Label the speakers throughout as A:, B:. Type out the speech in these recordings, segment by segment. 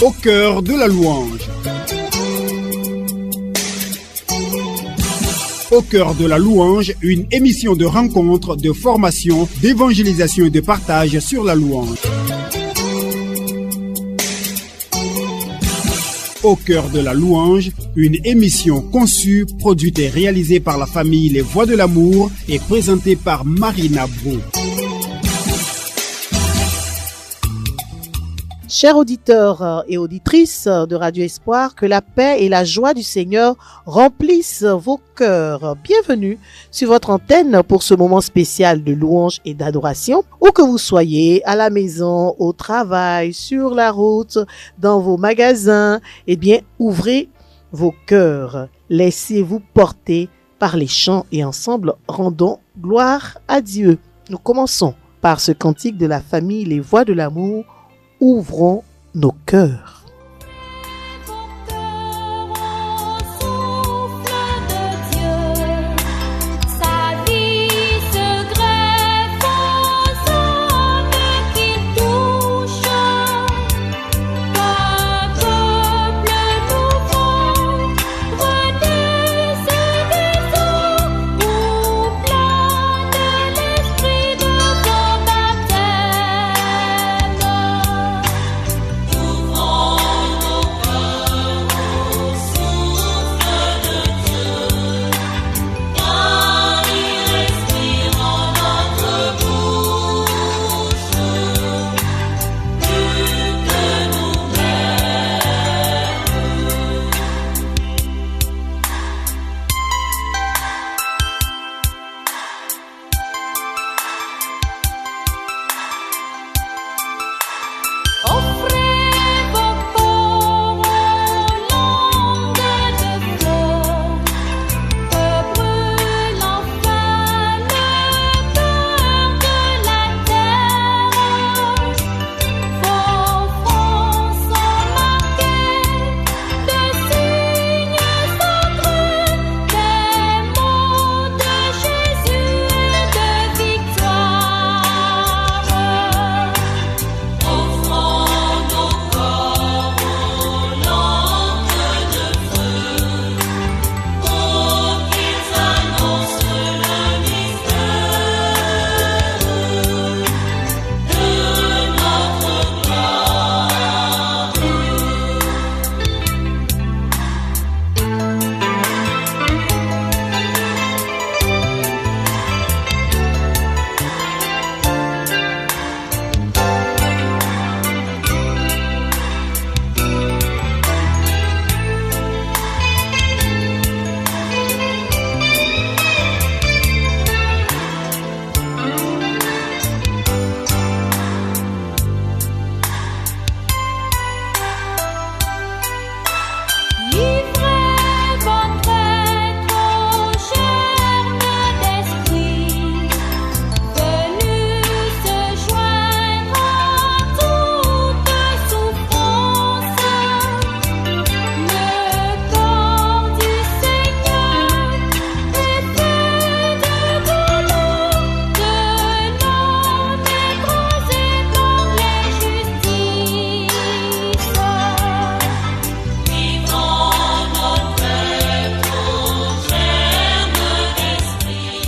A: Au cœur de la louange. Au cœur de la louange, une émission de rencontre, de formation, d'évangélisation et de partage sur la louange. Au cœur de la louange, une émission conçue, produite et réalisée par la famille Les Voix de l'Amour et présentée par Marina Bro.
B: Chers auditeurs et auditrices de Radio Espoir, que la paix et la joie du Seigneur remplissent vos cœurs. Bienvenue sur votre antenne pour ce moment spécial de louange et d'adoration. Où que vous soyez, à la maison, au travail, sur la route, dans vos magasins, eh bien, ouvrez vos cœurs. Laissez-vous porter par les chants et ensemble, rendons gloire à Dieu. Nous commençons par ce cantique de la famille Les Voix de l'Amour. Ouvrons nos cœurs.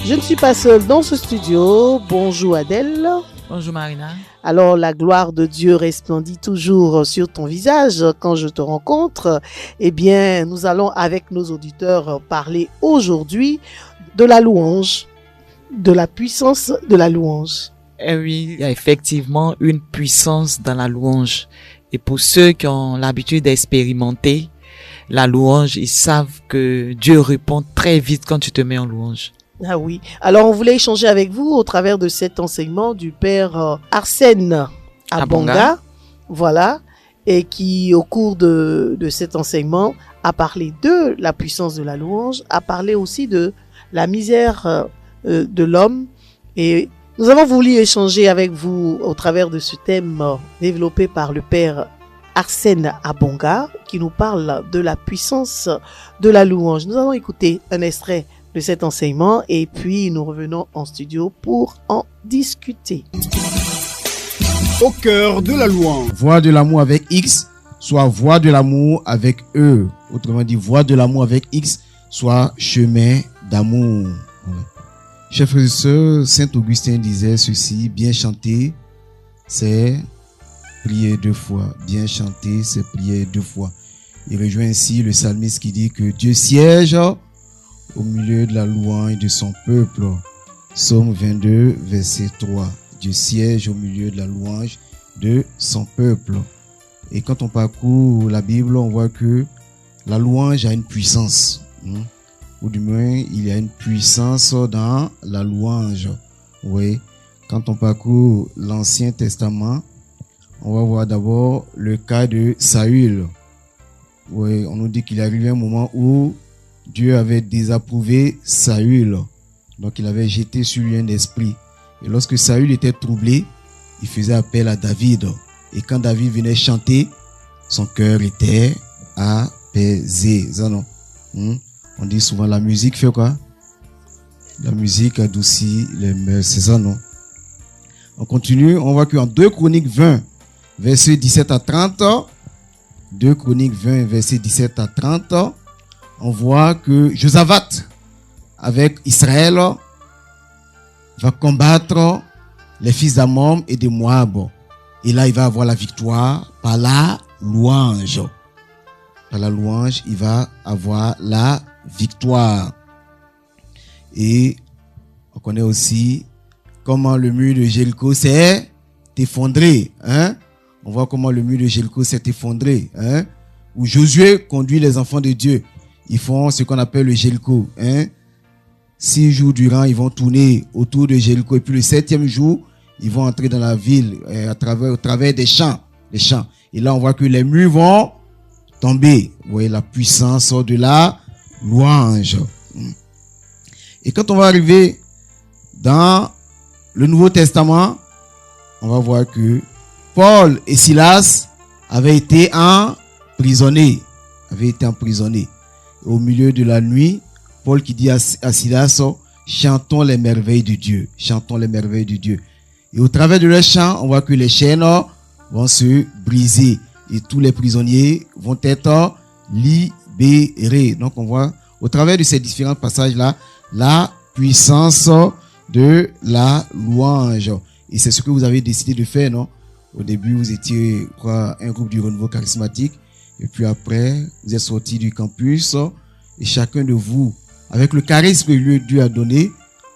B: Je ne suis pas seule dans ce studio. Bonjour Adèle.
C: Bonjour Marina.
B: Alors la gloire de Dieu resplendit toujours sur ton visage quand je te rencontre. Eh bien, nous allons avec nos auditeurs parler aujourd'hui de la louange, de la puissance de la louange.
C: Eh oui, il y a effectivement une puissance dans la louange. Et pour ceux qui ont l'habitude d'expérimenter la louange, ils savent que Dieu répond très vite quand tu te mets en louange.
B: Ah oui. Alors, on voulait échanger avec vous au travers de cet enseignement du père Arsène Abonga. Voilà. Et qui, au cours de cet enseignement, a parlé de la puissance de la louange, a parlé aussi de la misère de l'homme. Et nous avons voulu échanger avec vous au travers de ce thème développé par le père Arsène Abonga, qui nous parle de la puissance de la louange. Nous allons écouter un extrait de cet enseignement et puis nous revenons en studio pour en discuter.
A: Au cœur de la louange.
D: Voix de l'amour avec X, soit voix de l'amour avec E. Autrement dit, voix de l'amour avec X, soit chemin d'amour. Voilà. Chers frères et sœurs, Saint Augustin disait ceci, bien chanter, c'est prier 2 fois. Bien chanter, c'est prier 2 fois. Il rejoint ainsi le psalmiste qui dit que Dieu siège au milieu de la louange de son peuple. Psaume 22, verset 3. Dieu siège au milieu de la louange de son peuple. Et quand on parcourt la Bible, on voit que la louange a une puissance. Ou du moins, il y a une puissance dans la louange. Oui. Quand on parcourt l'Ancien Testament, on va voir d'abord le cas de Saül. Oui, on nous dit qu'il est arrivé un moment où Dieu avait désapprouvé Saül. Donc, il avait jeté sur lui un esprit. Et lorsque Saül était troublé, il faisait appel à David. Et quand David venait chanter, son cœur était apaisé. Ça, non? On dit souvent la musique fait quoi? La musique adoucit les mœurs. C'est ça, non? On continue. On voit qu'en 2 Chroniques 20, versets 17 à 30, 2 Chroniques 20, versets 17 à 30, on voit que Josaphat, avec Israël, va combattre les fils d'Ammon et de Moab. Et là, il va avoir la victoire par la louange. Par la louange, il va avoir la victoire. Et on connaît aussi comment le mur de Jéricho s'est effondré. On voit comment le mur de Jéricho s'est effondré. Où Josué conduit les enfants de Dieu. Ils font ce qu'on appelle le Jéricho. 6 jours durant, ils vont tourner autour de Jéricho. Et puis le 7e jour, ils vont entrer dans la ville au travers des champs. Et là, on voit que les murs vont tomber. Vous voyez la puissance de la louange. Et quand on va arriver dans le Nouveau Testament, on va voir que Paul et Silas avaient été emprisonnés. Au milieu de la nuit, Paul qui dit à Silas, chantons les merveilles de Dieu. Et au travers de leur chant, on voit que les chaînes vont se briser. Et tous les prisonniers vont être libérés. Donc on voit au travers de ces différents passages-là, la puissance de la louange. Et c'est ce que vous avez décidé de faire, non? Au début, vous étiez un groupe du renouveau charismatique. Et puis après, vous êtes sortis du campus. Et chacun de vous, avec le charisme que Dieu a donné,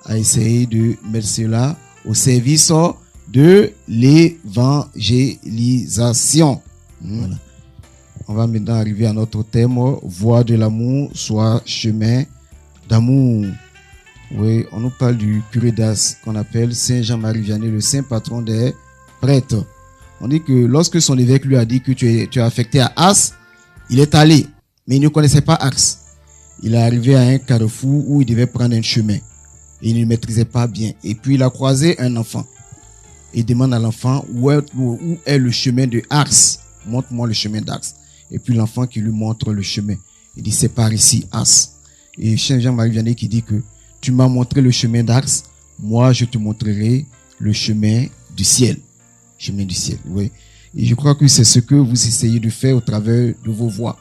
D: a essayé de mettre cela au service de l'évangélisation. Voilà. On va maintenant arriver à notre thème, voix de l'amour, soit chemin d'amour. Oui, on nous parle du curé d'As, qu'on appelle Saint Jean-Marie Vianney, le saint patron des prêtres. On dit que lorsque son évêque lui a dit que tu es affecté à As, il est allé, mais il ne connaissait pas As. Il est arrivé à un carrefour où il devait prendre un chemin. Et il ne maîtrisait pas bien. Et puis il a croisé un enfant. Il demande à l'enfant où est le chemin de Ars. Montre-moi le chemin d'Ars. Et puis l'enfant qui lui montre le chemin. Il dit c'est par ici, Ars. Et Saint Jean-Marie Vianney qui dit que tu m'as montré le chemin d'Ars, moi je te montrerai le chemin du ciel. Chemin du ciel, oui. Et je crois que c'est ce que vous essayez de faire au travers de vos voix.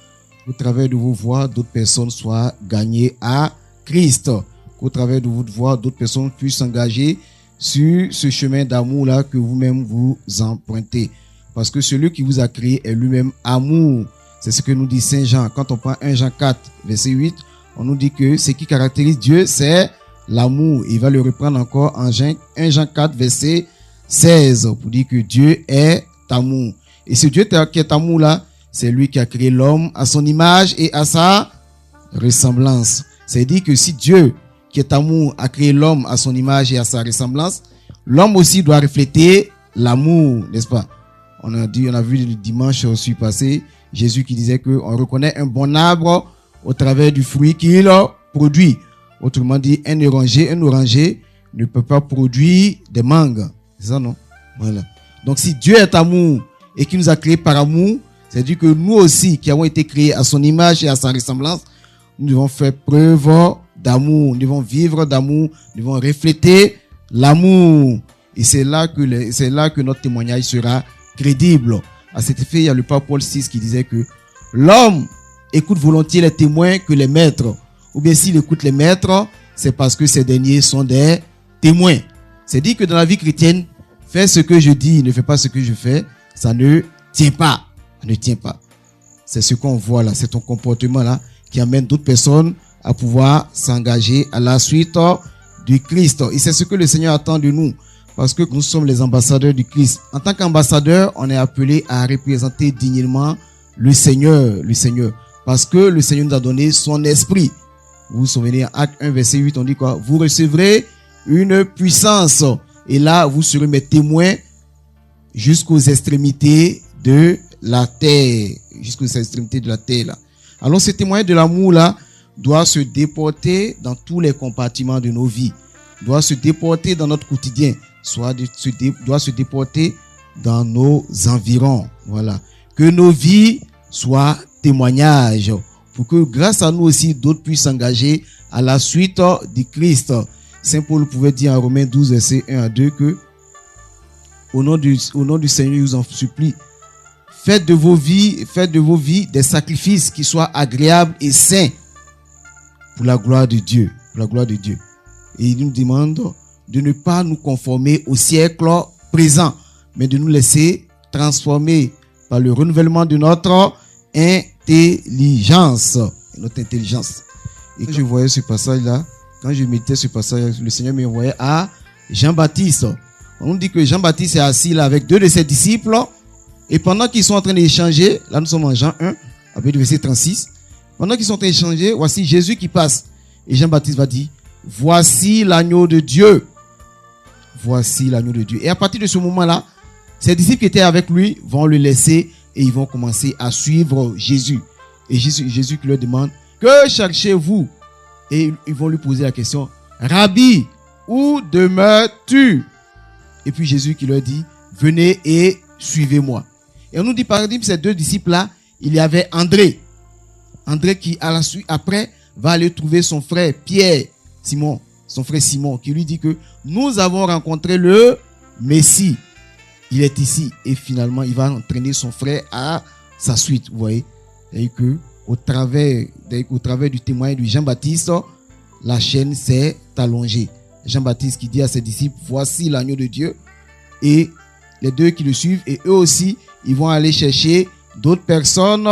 D: Au travers de vos voix, d'autres personnes soient gagnées à Christ. Qu'au travers de votre voix, d'autres personnes puissent s'engager sur ce chemin d'amour-là que vous-même vous empruntez. Parce que celui qui vous a créé est lui-même amour. C'est ce que nous dit Saint Jean. Quand on prend 1 Jean 4, verset 8, on nous dit que ce qui caractérise Dieu, c'est l'amour. Il va le reprendre encore en 1 Jean 4, verset 16, pour dire que Dieu est amour. Et ce Dieu qui est amour-là, c'est lui qui a créé l'homme à son image et à sa ressemblance. C'est-à-dire que si Dieu, qui est amour, a créé l'homme à son image et à sa ressemblance, l'homme aussi doit refléter l'amour, n'est-ce pas? On a vu le dimanche passé, Jésus qui disait qu'on reconnaît un bon arbre au travers du fruit qu'il produit. Autrement dit, un oranger ne peut pas produire des mangues. C'est ça, non? Voilà. Donc si Dieu est amour et qu'il nous a créés par amour, c'est-à-dire que nous aussi, qui avons été créés à son image et à sa ressemblance, nous devons faire preuve d'amour. Nous devons vivre d'amour. Nous devons refléter l'amour. Et c'est là que notre témoignage sera crédible. À cet effet, il y a le pape Paul VI qui disait que l'homme écoute volontiers les témoins que les maîtres. Ou bien s'il écoute les maîtres, c'est parce que ces derniers sont des témoins. C'est dit que dans la vie chrétienne, fais ce que je dis, ne fais pas ce que je fais, ça ne tient pas. Ça ne tient pas. C'est ce qu'on voit là, c'est ton comportement là qui amène d'autres personnes à pouvoir s'engager à la suite du Christ. Et c'est ce que le Seigneur attend de nous, parce que nous sommes les ambassadeurs du Christ. En tant qu'ambassadeur, on est appelé à représenter dignement le Seigneur, parce que le Seigneur nous a donné son esprit. Vous vous souvenez, en Acte 1, verset 8, on dit quoi? Vous recevrez une puissance, et là, vous serez mes témoins jusqu'aux extrémités de la terre, là. Alors, ce témoin de l'amour là doit se déporter dans tous les compartiments de nos vies, doit se déporter dans notre quotidien, doit se déporter dans nos environs. Voilà, que nos vies soient témoignages, pour que grâce à nous aussi d'autres puissent s'engager à la suite du Christ. Saint Paul pouvait dire en Romains 12 verset 1 à 2 que au nom du Seigneur, je vous en supplie, faites de vos vies des sacrifices qui soient agréables et saints pour la gloire de Dieu, Et il nous demande de ne pas nous conformer au siècle présent, mais de nous laisser transformer par le renouvellement de notre intelligence. Et quand je voyais ce passage-là, quand je méditais ce passage, le Seigneur m'envoyait à Jean-Baptiste. On dit que Jean-Baptiste est assis là avec deux de ses disciples. Et pendant qu'ils sont en train d'échanger, là nous sommes en Jean 1, avec le verset 36. Pendant qu'ils sont en train d'échanger, voici Jésus qui passe. Et Jean-Baptiste va dire, voici l'agneau de Dieu. Voici l'agneau de Dieu. Et à partir de ce moment-là, ses disciples qui étaient avec lui vont le laisser et ils vont commencer à suivre Jésus. Et Jésus qui leur demande, que cherchez-vous? Et ils vont lui poser la question, Rabbi, où demeures-tu? Et puis Jésus qui leur dit, venez et suivez-moi. Et on nous dit par exemple, ces deux disciples-là, il y avait André. André qui, à la suite, après, va aller trouver son frère son frère Simon, qui lui dit que nous avons rencontré le Messie. Il est ici. Et finalement, il va entraîner son frère à sa suite. Vous voyez? Et que, au travers du témoignage de Jean-Baptiste, la chaîne s'est allongée. Jean-Baptiste qui dit à ses disciples, voici l'agneau de Dieu. Et les deux qui le suivent, et eux aussi, ils vont aller chercher d'autres personnes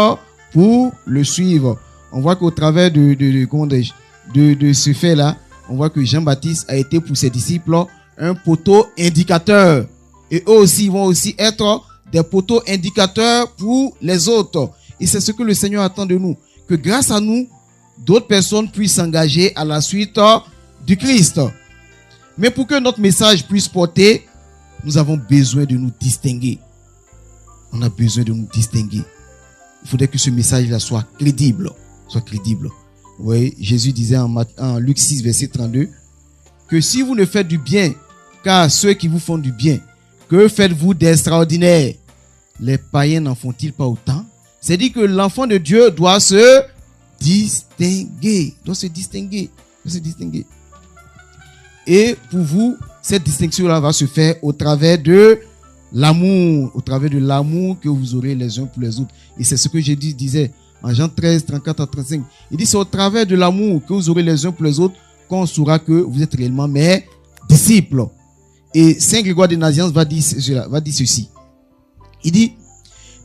D: pour le suivre. On voit qu'au travers de ce fait-là, on voit que Jean-Baptiste a été pour ses disciples un poteau indicateur. Et eux aussi, ils vont aussi être des poteaux indicateurs pour les autres. Et c'est ce que le Seigneur attend de nous. Que grâce à nous, d'autres personnes puissent s'engager à la suite du Christ. Mais pour que notre message puisse porter, nous avons besoin de nous distinguer. On a besoin de nous distinguer. Il faudrait que ce message-là soit crédible. Oui, Jésus disait en Luc 6, verset 32, que si vous ne faites du bien qu'à ceux qui vous font du bien, que faites-vous d'extraordinaire? Les païens n'en font-ils pas autant? C'est-à-dire que l'enfant de Dieu doit se distinguer. Et pour vous, cette distinction-là va se faire au travers de l'amour, que vous aurez les uns pour les autres. Et c'est ce que Jésus disait en Jean 13, 34 à 35. Il dit, c'est au travers de l'amour que vous aurez les uns pour les autres qu'on saura que vous êtes réellement mes disciples. Et Saint Grégoire de Nazianze va dire ceci. Il dit,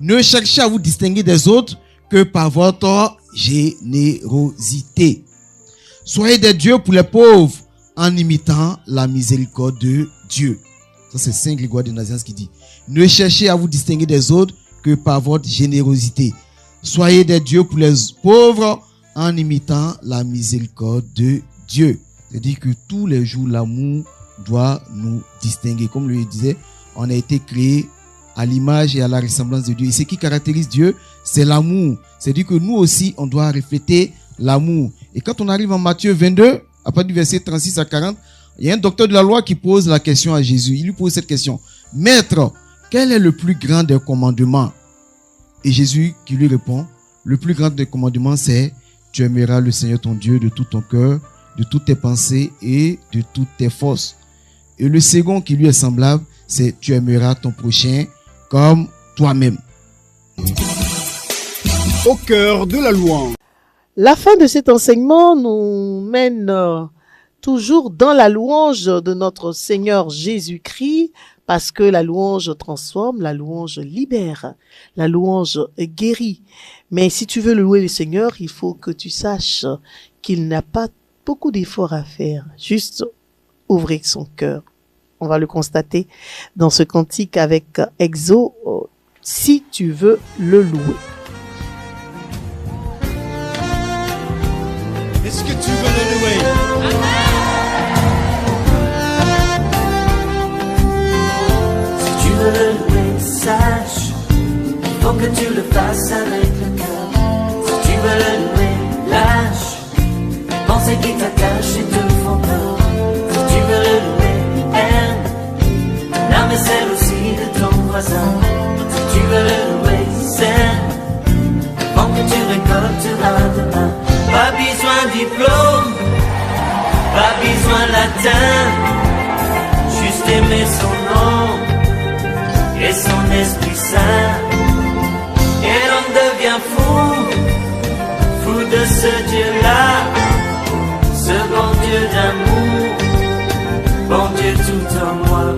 D: ne cherchez à vous distinguer des autres que par votre générosité. Soyez des dieux pour les pauvres en imitant la miséricorde de Dieu. Ça, c'est Saint Grégoire de Nazianze qui dit, ne cherchez à vous distinguer des autres que par votre générosité. Soyez des dieux pour les pauvres en imitant la miséricorde de Dieu. C'est-à-dire que tous les jours, l'amour doit nous distinguer. Comme le disait, on a été créé à l'image et à la ressemblance de Dieu. Et ce qui caractérise Dieu, c'est l'amour. C'est-à-dire que nous aussi, on doit refléter l'amour. Et quand on arrive en Matthieu 22, à partir du verset 36 à 40, il y a un docteur de la loi qui pose la question à Jésus. Il lui pose cette question. Maître, quel est le plus grand des commandements? Et Jésus qui lui répond, le plus grand des commandements, c'est tu aimeras le Seigneur ton Dieu de tout ton cœur, de toutes tes pensées et de toutes tes forces. Et le second qui lui est semblable, c'est tu aimeras ton prochain comme toi-même.
A: Au cœur de la louange.
B: La fin de cet enseignement nous mène toujours dans la louange de notre Seigneur Jésus-Christ, parce que la louange transforme, la louange libère, la louange guérit. Mais si tu veux louer le Seigneur, il faut que tu saches qu'il n'a pas beaucoup d'efforts à faire, juste ouvrir son cœur. On va le constater dans ce cantique avec Exo, si tu veux le louer.
A: Est-ce que tu veux le louer?
E: Si tu veux le louer, sache qu'il faut que tu le fasses avec le cœur. Si tu veux le louer, lâche les pensées qui t'attachent et te font peur. Si tu veux le louer, aime l'âme et celle aussi de ton voisin. Si tu veux le louer, sème avant que tu récolteras demain. Pas besoin de diplôme, pas besoin de latin, juste aimer son nom et son Esprit Saint. Et l'homme devient fou, fou de ce Dieu-là, ce bon Dieu d'amour, bon Dieu tout en moi.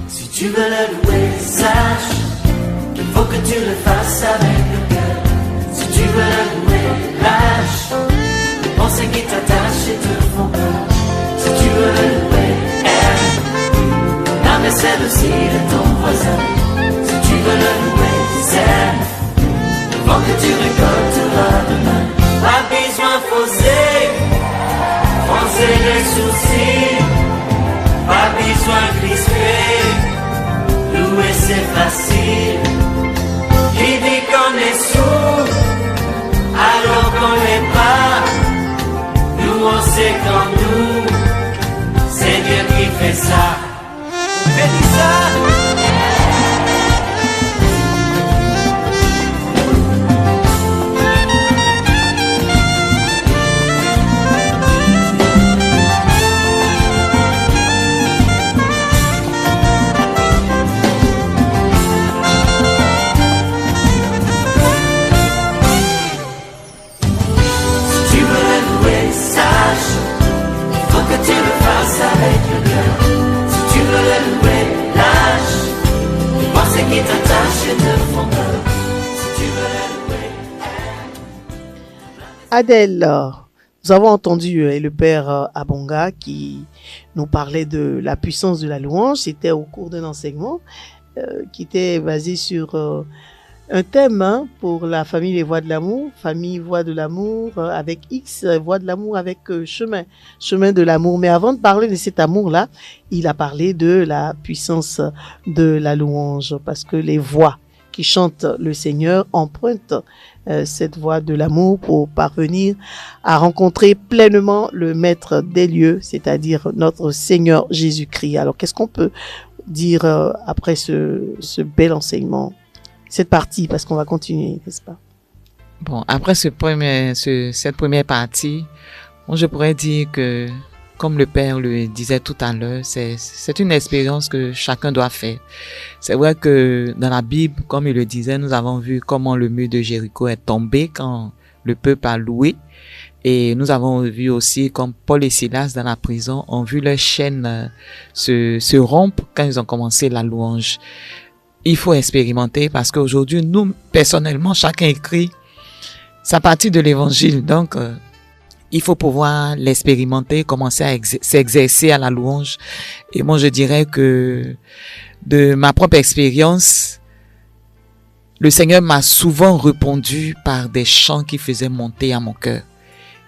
E: Si tu veux le louer, sache qu'il faut que tu le fasses avec le cœur. Si tu veux le louer, lâche les pensées qui t'attachent et te font peur. Si tu veux le louer, aime l'âme et celle aussi de ton voisin. Si tu veux le louer, sème avant que tu récolteras demain. Pas besoin fausser, froncer les sourcils. Pas besoin crisper, louer c'est facile. Qui dit qu'on est sourd alors qu'on l'est pas? Nous on sait qu'en nous, c'est Dieu qui fait ça. Fais ça. Avec le cœur, si tu veux le louer, lâche les pensées qui t'attachent et te font peur. Si tu veux le louer,
B: Adèle, nous avons entendu le père Abonga qui nous parlait de la puissance de la louange. C'était au cours d'un enseignement qui était basé sur un thème pour la famille Les Voix de l'amour, famille Voix de l'amour avec X, Voix de l'amour avec chemin de l'amour. Mais avant de parler de cet amour-là, il a parlé de la puissance de la louange, parce que les voix qui chantent le Seigneur empruntent cette voix de l'amour pour parvenir à rencontrer pleinement le Maître des lieux, c'est-à-dire notre Seigneur Jésus-Christ. Alors, qu'est-ce qu'on peut dire après ce bel enseignement? Cette partie, parce qu'on va continuer, n'est-ce pas?
C: Bon, après cette première partie, moi, je pourrais dire que, comme le Père le disait tout à l'heure, c'est une expérience que chacun doit faire. C'est vrai que dans la Bible, comme il le disait, nous avons vu comment le mur de Jéricho est tombé quand le peuple a loué. Et nous avons vu aussi comme Paul et Silas dans la prison ont vu leurs chaînes se rompre quand ils ont commencé la louange. Il faut expérimenter parce qu'aujourd'hui, nous, personnellement, chacun écrit sa partie de l'évangile. Donc, il faut pouvoir l'expérimenter, commencer à s'exercer à la louange. Et moi, je dirais que de ma propre expérience, le Seigneur m'a souvent répondu par des chants qui faisaient monter à mon cœur.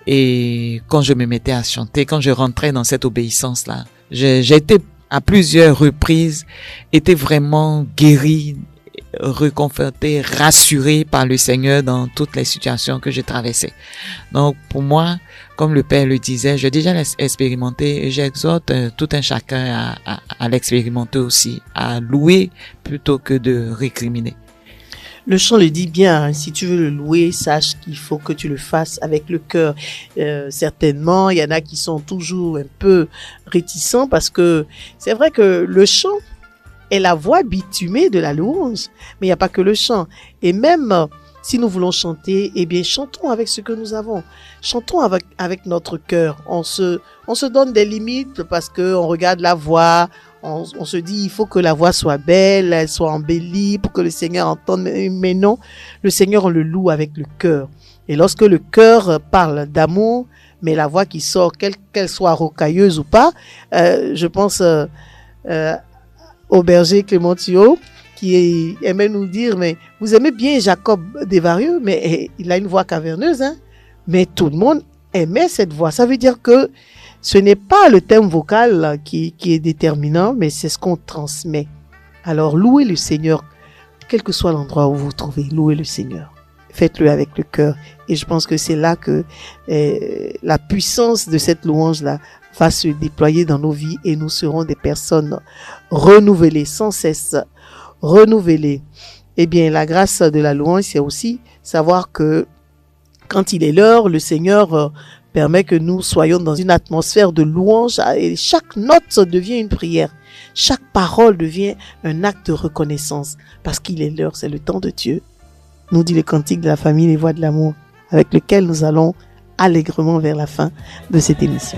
C: Et quand je me mettais à chanter, quand je rentrais dans cette obéissance-là, j'ai été à plusieurs reprises, été vraiment guéri, réconforté, rassuré par le Seigneur dans toutes les situations que je traversais. Donc, pour moi, comme le Père le disait, j'ai déjà expérimenté et j'exhorte tout un chacun à l'expérimenter aussi, à louer plutôt que de récriminer.
B: Le chant le dit bien, hein, si tu veux le louer, sache qu'il faut que tu le fasses avec le cœur. Certainement, il y en a qui sont toujours un peu réticents parce que c'est vrai que le chant est la voix bitumée de la louange, mais il n'y a pas que le chant. Et même si nous voulons chanter, eh bien, chantons avec ce que nous avons. Chantons avec notre cœur. On se donne des limites parce que on regarde la voix. On se dit, il faut que la voix soit belle, elle soit embellie pour que le Seigneur entende. Mais non, le Seigneur, on le loue avec le cœur. Et lorsque le cœur parle d'amour, mais la voix qui sort, qu'elle soit rocailleuse ou pas, je pense au berger Clémentio, qui aimait nous dire, mais vous aimez bien Jacob Desvarieux, mais il a une voix caverneuse, hein? Mais tout le monde aimait cette voix. Ça veut dire que ce n'est pas le thème vocal qui est déterminant, mais c'est ce qu'on transmet. Alors, louez le Seigneur, quel que soit l'endroit où vous vous trouvez, louez le Seigneur. Faites-le avec le cœur. Et je pense que c'est là que la puissance de cette louange-là va se déployer dans nos vies et nous serons des personnes renouvelées, sans cesse renouvelées. Eh bien, la grâce de la louange, c'est aussi savoir que quand il est l'heure, le Seigneur permet que nous soyons dans une atmosphère de louange et chaque note devient une prière. Chaque parole devient un acte de reconnaissance parce qu'il est l'heure, c'est le temps de Dieu. Nous dit le cantique de la famille, les voix de l'amour, avec lequel nous allons allègrement vers la fin de cette émission.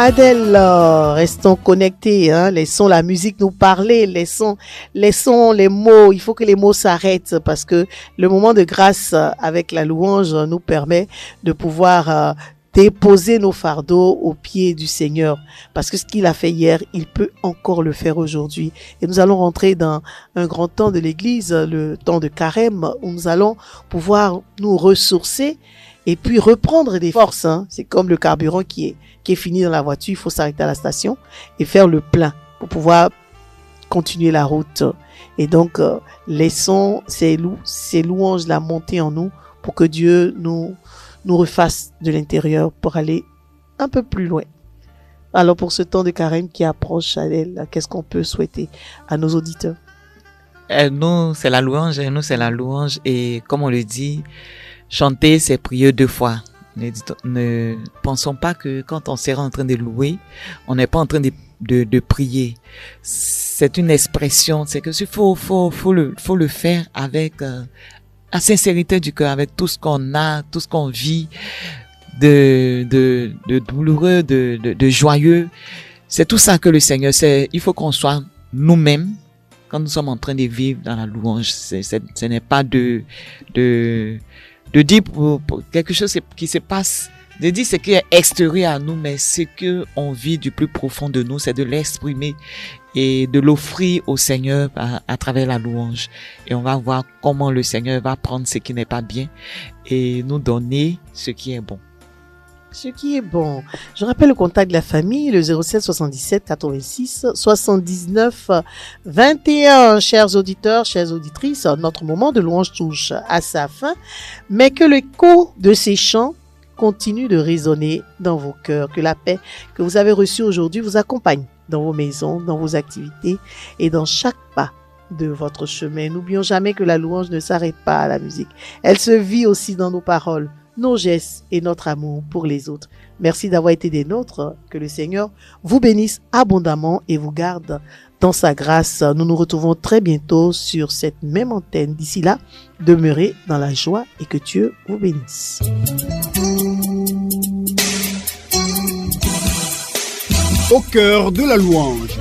B: Adèle, restons connectés, hein, laissons la musique nous parler, laissons les mots, il faut que les mots s'arrêtent parce que le moment de grâce avec la louange nous permet de pouvoir déposer nos fardeaux aux pieds du Seigneur parce que ce qu'il a fait hier, il peut encore le faire aujourd'hui. Et nous allons rentrer dans un grand temps de l'Église, le temps de carême, où nous allons pouvoir nous ressourcer et puis reprendre des forces, hein. C'est comme le carburant qui est fini dans la voiture, il faut s'arrêter à la station et faire le plein pour pouvoir continuer la route. Et donc, laissons ces louanges-là monter en nous pour que Dieu nous refasse de l'intérieur pour aller un peu plus loin. Alors, pour ce temps de carême qui approche, Adèle, qu'est-ce qu'on peut souhaiter à nos auditeurs?
C: Nous, c'est la louange, et comme on le dit, chanter, c'est prier 2 fois. Ne pensons pas que quand on sera en train de louer, on n'est pas en train de prier. C'est une expression, c'est que faut le faire avec la sincérité du cœur, avec tout ce qu'on a, tout ce qu'on vit de douloureux, de joyeux. C'est tout ça que le Seigneur, il faut qu'on soit nous-mêmes quand nous sommes en train de vivre dans la louange. Ce n'est pas de dire pour quelque chose qui se passe, de dire ce qui est extérieur à nous, mais ce que on vit du plus profond de nous, c'est de l'exprimer et de l'offrir au Seigneur à travers la louange. Et on va voir comment le Seigneur va prendre ce qui n'est pas bien et nous donner ce qui est bon.
B: Ce qui est bon. Je rappelle le contact de la famille, le 07 77 86 79 21. Chers auditeurs, chères auditrices, notre moment de louange touche à sa fin, mais que l'écho de ces chants continue de résonner dans vos cœurs, que la paix que vous avez reçue aujourd'hui vous accompagne dans vos maisons, dans vos activités et dans chaque pas de votre chemin. N'oublions jamais que la louange ne s'arrête pas à la musique. Elle se vit aussi dans nos paroles, nos gestes et notre amour pour les autres. Merci d'avoir été des nôtres. Que le Seigneur vous bénisse abondamment et vous garde dans sa grâce. Nous nous retrouvons très bientôt sur cette même antenne. D'ici là, demeurez dans la joie et que Dieu vous bénisse.
A: Au cœur de la louange.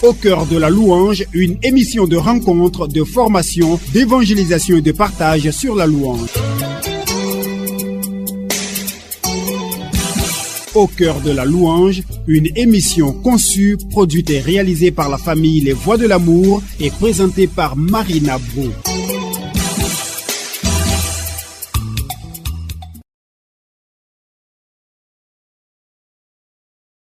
A: Au cœur de la louange, une émission de rencontre, de formation, d'évangélisation et de partage sur la louange. Au cœur de la louange, une émission conçue, produite et réalisée par la famille Les Voix de l'amour et présentée par Marina Bro.